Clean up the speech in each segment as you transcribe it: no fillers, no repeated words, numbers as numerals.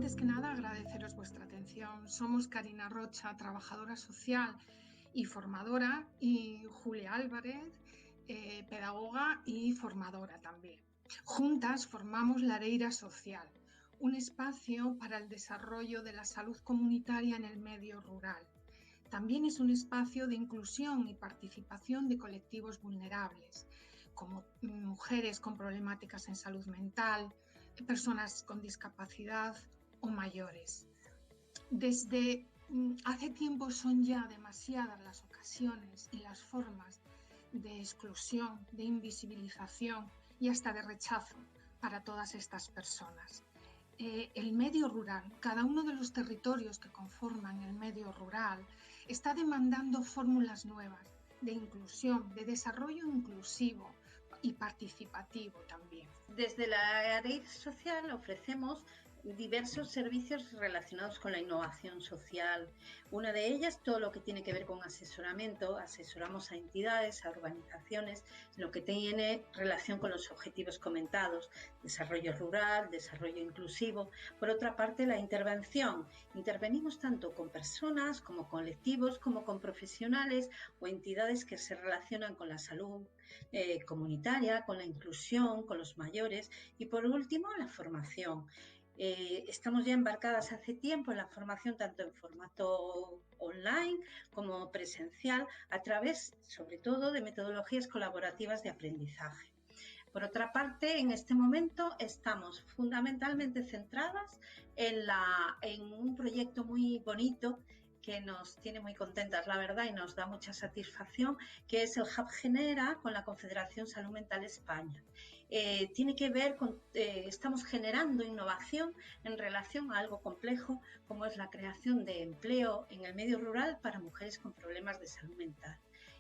antes que nada agradeceros vuestra atención. Somos Karina Rocha, trabajadora social y formadora, y Julia Álvarez, pedagoga y formadora también. Juntas formamos Lareira Social, un espacio para el desarrollo de la salud comunitaria en el medio rural. También es un espacio de inclusión y participación de colectivos vulnerables, como mujeres con problemáticas en salud mental, personas con discapacidad o mayores. Desde hace tiempo son ya demasiadas las ocasiones y las formas de exclusión, de invisibilización y hasta de rechazo para todas estas personas. El medio rural, cada uno de los territorios que conforman el medio rural, está demandando fórmulas nuevas de inclusión, de desarrollo inclusivo y participativo también. Desde la red social ofrecemos diversos servicios relacionados con la innovación social. Una de ellas, todo lo que tiene que ver con asesoramiento. Asesoramos a entidades, a organizaciones, lo que tiene relación con los objetivos comentados, desarrollo rural, desarrollo inclusivo. Por otra parte, la intervención. Intervenimos tanto con personas como colectivos, como con profesionales o entidades que se relacionan con la salud comunitaria, con la inclusión, con los mayores. Y por último, la formación. Estamos ya embarcadas hace tiempo en la formación tanto en formato online como presencial, a través sobre todo de metodologías colaborativas de aprendizaje. Por otra parte, en este momento estamos fundamentalmente centradas en un proyecto muy bonito que nos tiene muy contentas, la verdad, y nos da mucha satisfacción, que es el Hub Genera con la Confederación Salud Mental España. Tiene que ver con, estamos generando innovación en relación a algo complejo como es la creación de empleo en el medio rural para mujeres con problemas de salud mental.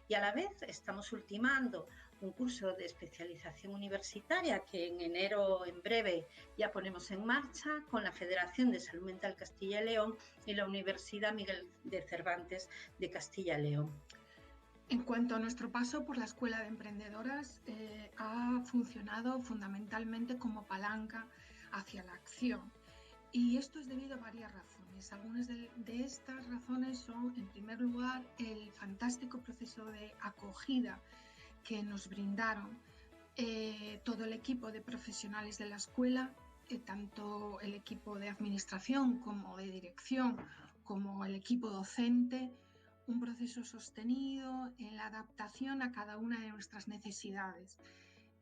Y a la vez estamos ultimando un curso de especialización universitaria que en enero, en breve, ya ponemos en marcha con la Federación de Salud Mental Castilla y León y la Universidad Miguel de Cervantes de Castilla y León. En cuanto a nuestro paso por la Escuela de Emprendedoras, ha funcionado fundamentalmente como palanca hacia la acción. Y esto es debido a varias razones. Algunas de estas razones son, en primer lugar, el fantástico proceso de acogida que nos brindaron todo el equipo de profesionales de la escuela, tanto el equipo de administración como de dirección, como el equipo docente, un proceso sostenido en la adaptación a cada una de nuestras necesidades.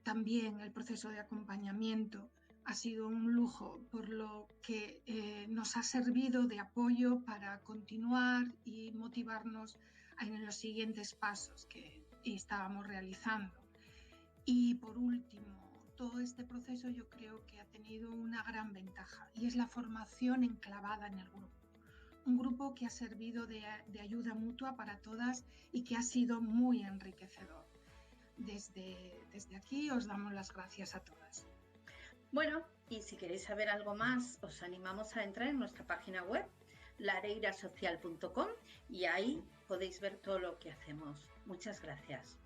También el proceso de acompañamiento ha sido un lujo, por lo que nos ha servido de apoyo para continuar y motivarnos en los siguientes pasos que estábamos realizando. Y por último, todo este proceso yo creo que ha tenido una gran ventaja y es la formación enclavada en el grupo. Un grupo que ha servido de ayuda mutua para todas y que ha sido muy enriquecedor. Desde aquí os damos las gracias a todas. Bueno, y si queréis saber algo más, os animamos a entrar en nuestra página web, lareirasocial.com, y ahí podéis ver todo lo que hacemos. Muchas gracias.